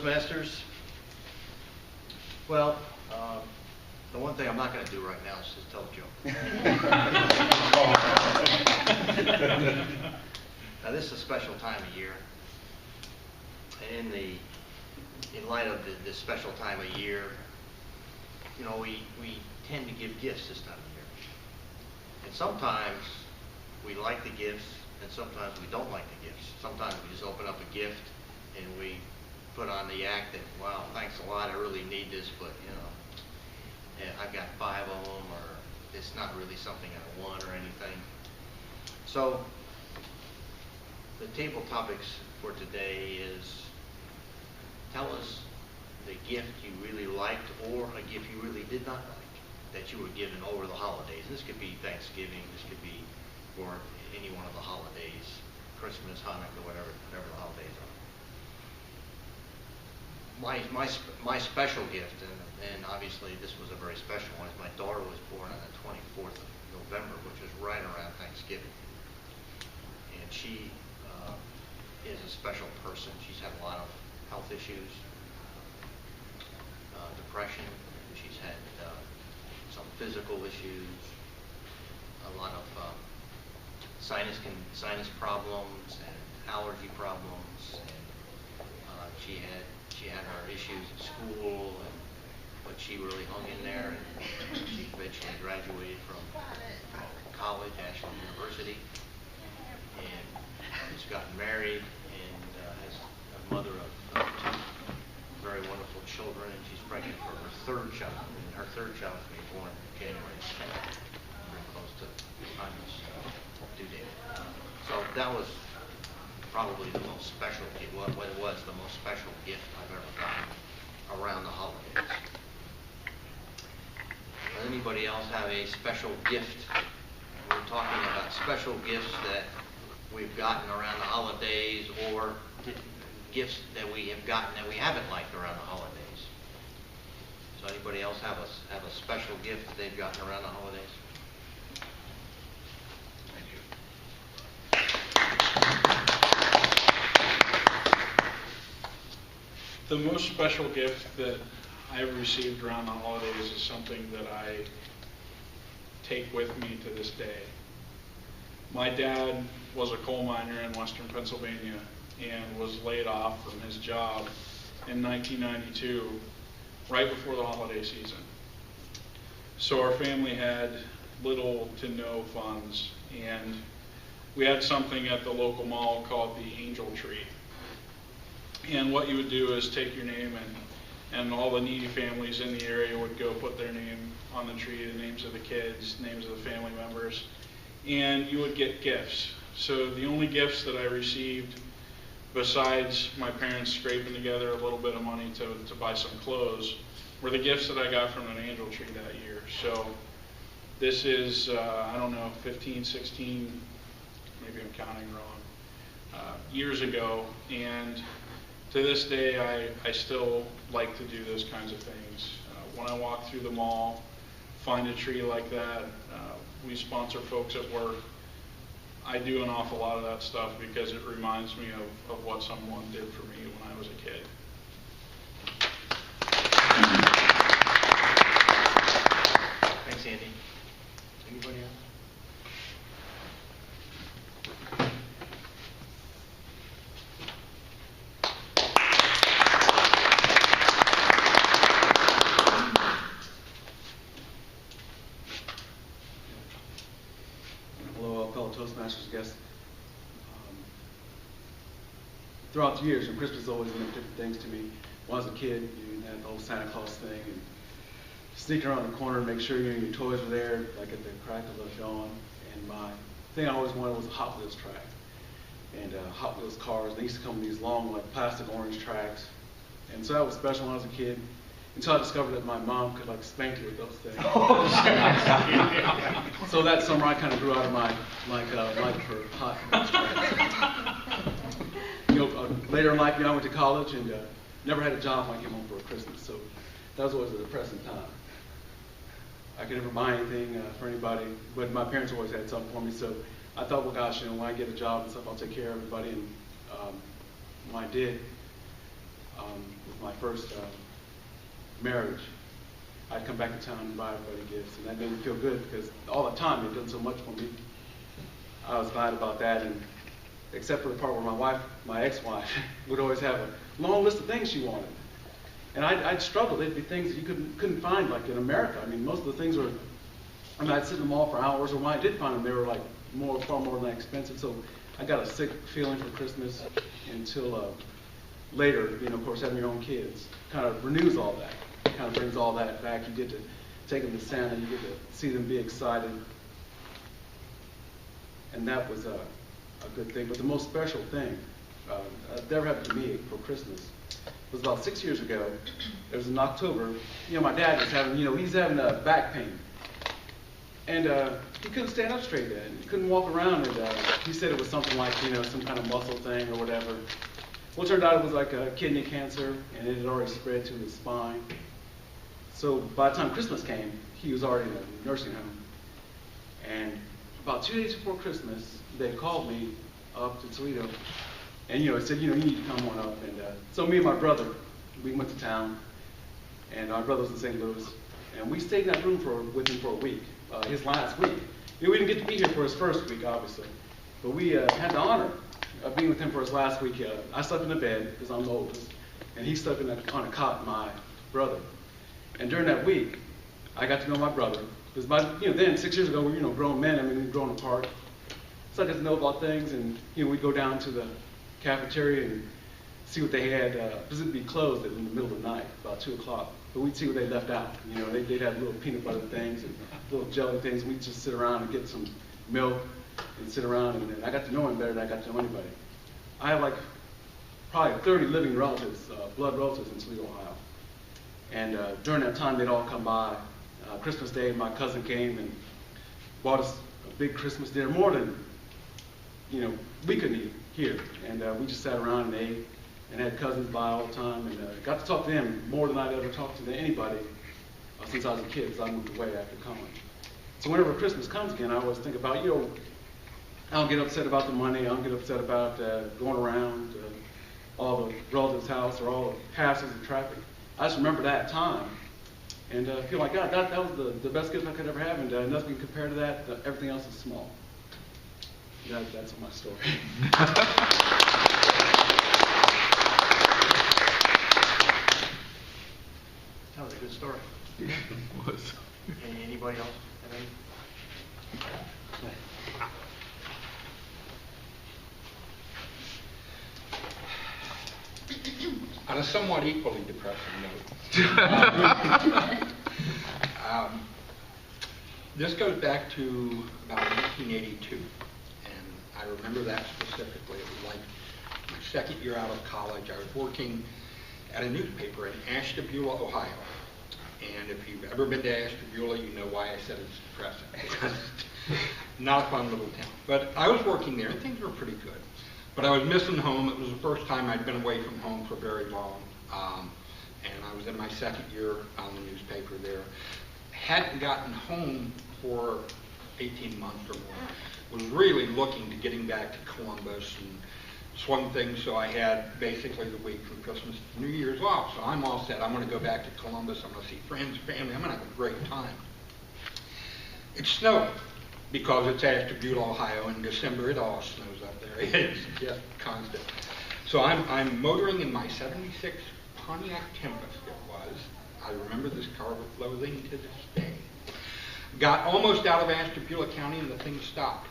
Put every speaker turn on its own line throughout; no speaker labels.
Toastmasters. Well, the one thing I'm not going to do right now is just tell a joke. Now, this is a special time of year. And in light of this special time of year, you know, we tend to give gifts this time of year. And sometimes we like the gifts, and sometimes we don't like the gifts. Sometimes we just open up a gift and we put on the act that, wow, thanks a lot, I really need this, but you know, I've got 5 of them, or it's not really something I want or anything. So the table topics for today is, tell us the gift you really liked or a gift you really did not like that you were given over the holidays. This could be Thanksgiving, this could be for any one of the holidays, Christmas, Hanukkah, whatever the holidays are. My special gift, and obviously this was a very special one, is my daughter was born on the 24th of November, which is right around Thanksgiving. And she is a special person. She's had a lot of health issues, depression. She's had some physical issues, a lot of sinus problems and allergy problems. And she had her issues at school, but she really hung in there, and she eventually graduated from college, Ashland University, and has gotten married and has a mother of 2 very wonderful children, and she's pregnant for her 3rd child, and her 3rd child is going to be born January 10th, very close to the time of due date. So that was probably the most special gift, what it was the most special gift I've ever gotten around the holidays. Does anybody else have a special gift? We're talking about special gifts that we've gotten around the holidays, or gifts that we have gotten that we haven't liked around the holidays. So anybody else have a special gift that they've gotten around the holidays? Thank you.
The most special gift that I've received around the holidays is something that I take with me to this day. My dad was a coal miner in western Pennsylvania and was laid off from his job in 1992, right before the holiday season. So our family had little to no funds, and we had something at the local mall called the Angel Tree. And what you would do is take your name, and all the needy families in the area would go put their name on the tree, the names of the kids, names of the family members, and you would get gifts. So the only gifts that I received, besides my parents scraping together a little bit of money to buy some clothes, were the gifts that I got from an Angel Tree that year. So this is, I don't know, 15, 16, maybe I'm counting wrong, years ago, and to this day, I still like to do those kinds of things. When I walk through the mall, find a tree like that, we sponsor folks at work. I do an awful lot of that stuff because it reminds me of what someone did for me when I was a kid.
Thanks, Andy. Anybody else?
Toastmasters guests. Throughout the years, and Christmas has always meant different things to me. When I was a kid, you had the whole Santa Claus thing, and sneaking around the corner and make sure your toys were there, like at the crack of the dawn. And my thing I always wanted was a Hot Wheels track, and Hot Wheels cars. They used to come in these long, like plastic orange tracks, and so that was special when I was a kid. Until I discovered that my mom could like spank you with those things. So that summer I kind of grew out of my like for Hot Wheels tracks. Later in life, I went to college and never had a job when I came home for Christmas. So that was always a depressing time. I could never buy anything for anybody, but my parents always had something for me. So I thought, well, gosh, when I get a job and stuff, I'll take care of everybody. And when I did, with my first marriage. I'd come back to town and buy everybody gifts, and that made me feel good because all the time they'd done so much for me. I was glad about that, and except for the part where my ex-wife, would always have a long list of things she wanted. And I'd struggle. There'd be things that you couldn't find, like in America. I mean, most of the things were, I mean, I'd sit in the mall for hours, or when I did find them, they were like far more than expensive. So I got a sick feeling for Christmas until later, of course, having your own kids kind of renews all that. Kind of brings all that back. You get to take them to Santa. You get to see them be excited. And that was a good thing. But the most special thing that ever happened to me for Christmas was about 6 years ago. It was in October. My dad was having, he's having back pain. And he couldn't stand up straight then. He couldn't walk around. And he said it was something like, some kind of muscle thing or whatever. Well, it turned out it was like a kidney cancer, and it had already spread to his spine. So by the time Christmas came, he was already in a nursing home. And about 2 days before Christmas, they called me up to Toledo. And, it said, you need to come on up. And so me and my brother, we went to town. And our brother was in St. Louis. And we stayed in that room with him for a week, his last week. We didn't get to be here for his first week, obviously. But we had the honor of being with him for his last week. I slept in the bed, because I'm the oldest. And he slept on a cot, my brother. And during that week, I got to know my brother. Because then 6 years ago, we were grown men. I mean, we'd grown apart. So I got to know about things, and we'd go down to the cafeteria and see what they had. Because it'd be closed in the middle of the night, about 2 o'clock. But we'd see what they left out. They'd have little peanut butter things and little jelly things. We'd just sit around and get some milk and sit around. And I got to know him better than I got to know anybody. I have like probably 30 living relatives, blood relatives in Toledo, Ohio. And during that time, they'd all come by. Christmas Day, my cousin came and bought us a big Christmas dinner, more than, we couldn't eat here. And we just sat around and ate and had cousins by all the time. And got to talk to them more than I'd ever talked to anybody since I was a kid, because I moved away after college. So whenever Christmas comes again, I always think about, I don't get upset about the money. I don't get upset about going around all the relatives' house or all the hassles and traffic. I just remember that time and feel like, God, that was the best gift I could ever have, and nothing compared to that. Everything else is small. That's my story.
That was a good story.
It was.
Anybody else have any?
On a somewhat equally depressing note, this goes back to about 1982, and I remember that specifically. It was like my second year out of college. I was working at a newspaper in Ashtabula, Ohio. And if you've ever been to Ashtabula, you know why I said it's depressing. Not a fun little town. But I was working there, and things were pretty good. But I was missing home. It was the first time I'd been away from home for very long. And I was in my second year on the newspaper there. Hadn't gotten home for 18 months or more. Was really looking to getting back to Columbus and swung things, so I had basically the week from Christmas to New Year's off. So I'm all set. I'm going to go back to Columbus. I'm going to see friends, family. I'm going to have a great time. It snowed because it's Ashtabula, Ohio. In December, it all snows up there. It's just constant. So I'm motoring in my 76 Pontiac Tempest, it was. I remember this car with loathing to this day. Got almost out of Ashtabula County and the thing stopped.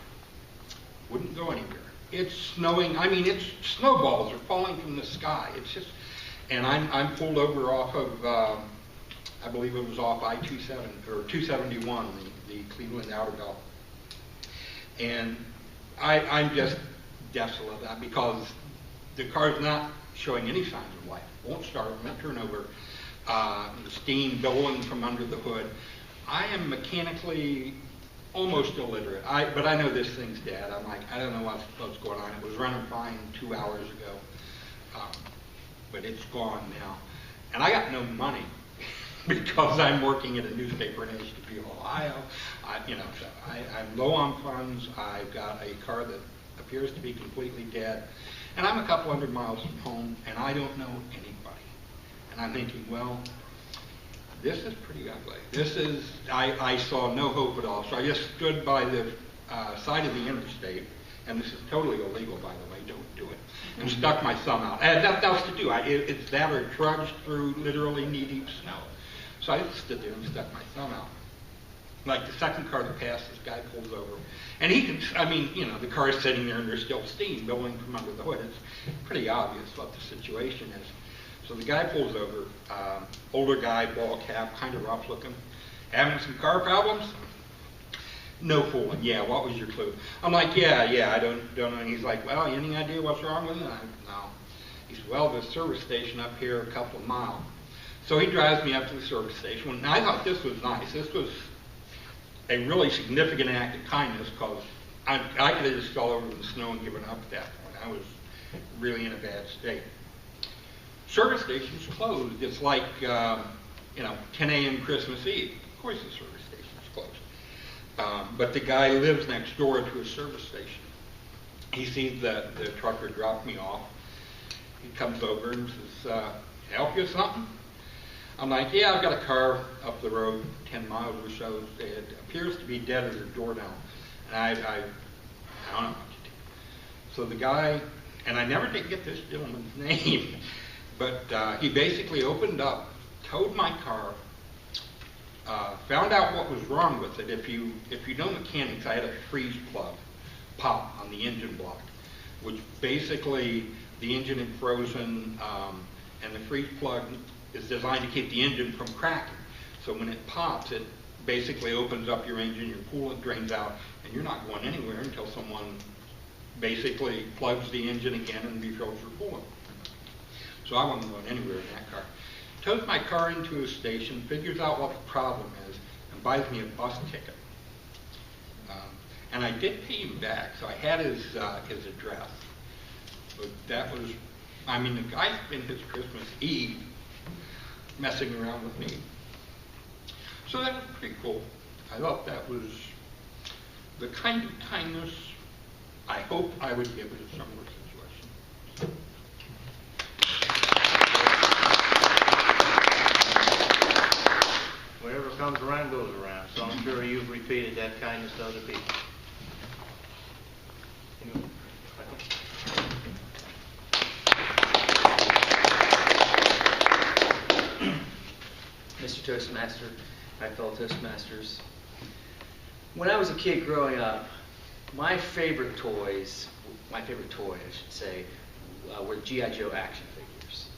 Wouldn't go anywhere. It's snowing. I mean, it's snowballs are falling from the sky. It's just, and I'm pulled over off of, I believe it was off I-27 or 271, the Cleveland Outer Belt. And I'm just desolate because the car's not showing any signs of life. Won't start, won't turn over. The steam billowing from under the hood. I am mechanically almost illiterate. But I know this thing's dead. I'm like, I don't know what's going on. It was running fine 2 hours ago. But it's gone now. And I got no money because I'm working at a newspaper in Ashtabula, Ohio. I'm low on funds. I've got a car that appears to be completely dead. And I'm a couple hundred miles from home, and I don't know anybody. And I'm thinking, well, this is pretty ugly. I saw no hope at all. So I just stood by the side of the interstate, and this is totally illegal, by the way, don't do it, and stuck my thumb out. And that was to do. It's that or trudged through literally knee-deep snow. So I just stood there and stuck my thumb out. Like the second car that passed, this guy pulls over. And he can, I mean, you know, the car is sitting there and there's still steam going from under the hood. It's pretty obvious what the situation is. So the guy pulls over, older guy, ball cap, kind of rough looking. Having some car problems? No fooling. Yeah, what was your clue? I'm like, yeah, I don't know. And he's like, well, any idea what's wrong with it? No. He said, well, there's a service station up here a couple of miles. So he drives me up to the service station. And I thought this was nice. This was a really significant act of kindness because I could have just fell over in the snow and given up at that point. I was really in a bad state. Service station's closed. It's like, 10 a.m. Christmas Eve. Of course the service station's closed. But the guy lives next door to a service station. He sees the trucker drop me off. He comes over and says, can I help you with something? I'm like, yeah, I've got a car up the road, 10 miles or so. It appears to be dead at the door now. And I don't know what to do. So the guy, and I never did get this gentleman's name, but he basically opened up, towed my car, found out what was wrong with it. If you know mechanics, I had a freeze plug pop on the engine block, which basically the engine had frozen, and the freeze plug is designed to keep the engine from cracking. So when it pops, it basically opens up your engine, your coolant drains out, and you're not going anywhere until someone basically plugs the engine again and refills your coolant. So I wasn't going anywhere in that car. Tows my car into a station, figures out what the problem is, and buys me a bus ticket. And I did pay him back, so I had his address. But that was, the guy spent his Christmas Eve messing around with me. So that was pretty cool. I thought that was the kind of kindness I hope I would give in a similar situation.
Whatever comes around goes around, so I'm sure you've repeated that kindness to other people.
Mr. Toastmaster, my fellow Toastmasters. When I was a kid growing up, my favorite toy, I should say, were G.I. Joe action figures.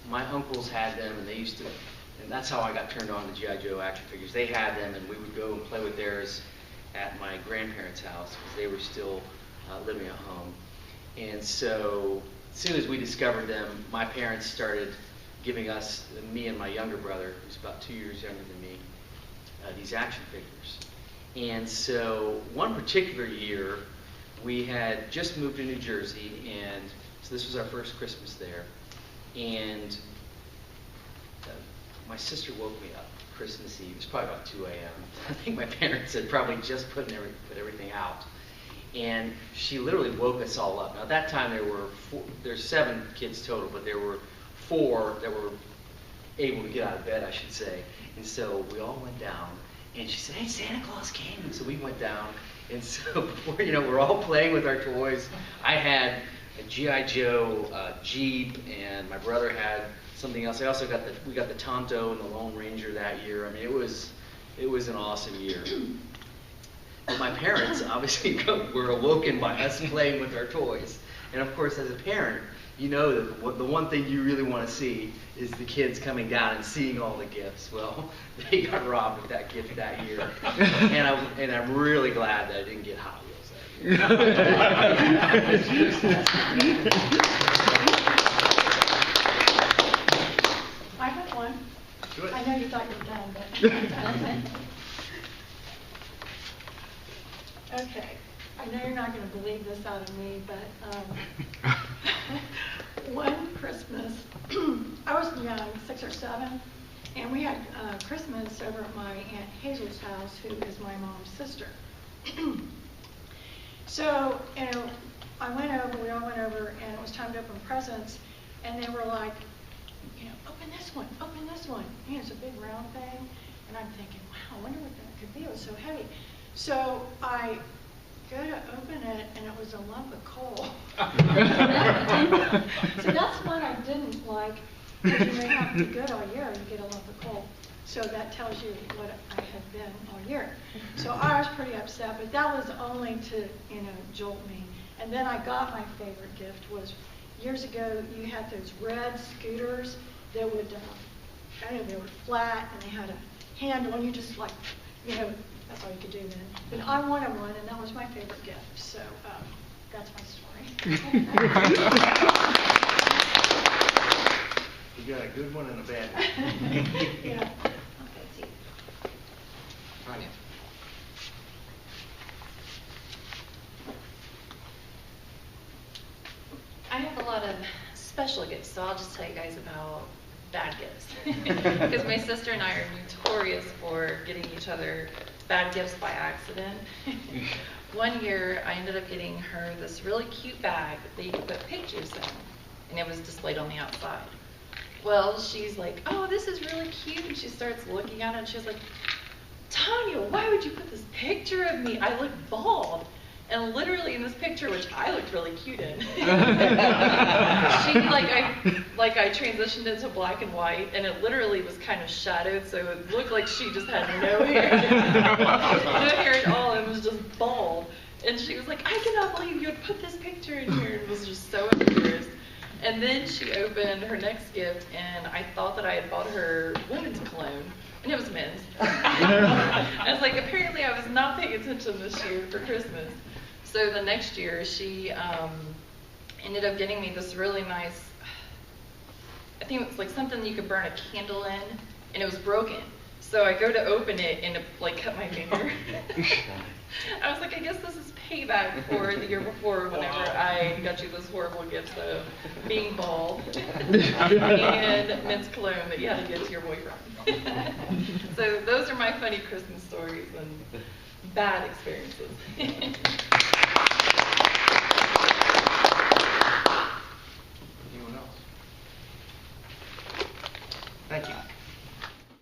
My uncles had them, and and that's how I got turned on to G.I. Joe action figures. They had them, and we would go and play with theirs at my grandparents' house because they were still living at home. And so, as soon as we discovered them, my parents started giving us, me and my younger brother, who's about 2 years younger than me, these action figures. And so one particular year, we had just moved to New Jersey, and so this was our first Christmas there. And my sister woke me up Christmas Eve. It was probably about 2 a.m. I think my parents had probably just put everything out. And she literally woke us all up. Now at that time there's 7 kids total, but there were 4 that were able to get out of bed, I should say. And so we all went down, and she said, hey, Santa Claus came. And so we went down, and so before we're all playing with our toys. I had a G.I. Joe Jeep, and my brother had something else. We got the Tonto and the Lone Ranger that year. I mean, it was an awesome year. But my parents obviously were awoken by us playing with our toys. And of course, as a parent, you know that the one thing you really want to see is the kids coming down and seeing all the gifts. Well, they got robbed of that gift that year. And I'm really glad that I didn't get Hot Wheels that year.
I have one.
Good.
I know you thought you were done, but... Okay. I know you're not going to believe this out of me, but one Christmas, I was young, 6 or 7, and we had Christmas over at my Aunt Hazel's house, who is my mom's sister. So, we all went over, and it was time to open presents, and they were like, open this one, open this one. It's a big round thing, and I'm thinking, wow, I wonder what that could be. It was so heavy. So I go to open it, and it was a lump of coal. So that's one I didn't like, because you may have to be good all year, and you get a lump of coal. So that tells you what I had been all year. So I was pretty upset, but that was only to, jolt me. And then I got my favorite gift was, years ago, you had those red scooters that would, they were flat, and they had a handle, and you just that's all you could do then. But I wanted one, and that was my favorite gift. So that's my story.
You got a good one and a bad one.
Yeah.
Okay, see.
Tanya.
I have a lot of special gifts, so I'll just tell you guys about bad gifts. Because my sister and I are notorious for getting each other bad gifts by accident. One year, I ended up getting her this really cute bag that you could put pictures in, and it was displayed on the outside. Well, she's like, oh, this is really cute, and she starts looking at it, and she's like, Tanya, why would you put this picture of me? I look bald. And literally in this picture, which I looked really cute in, I transitioned it to black and white, and it literally was kind of shadowed, so it looked like she just had no hair, no hair at all, and was just bald. And she was like, I cannot believe you would put this picture in here, and was just so embarrassed. And then she opened her next gift, and I thought that I had bought her women's cologne. And it was men's. I was like, apparently I was not paying attention this year for Christmas. So the next year, she ended up getting me this really nice, I think it was like something you could burn a candle in, and it was broken. So I go to open it, and it cut my finger. I was like, I guess this is payback for the year before whenever I got you those horrible gifts of being bald and men's cologne that you had to give to your boyfriend. So those are my funny Christmas stories and bad experiences.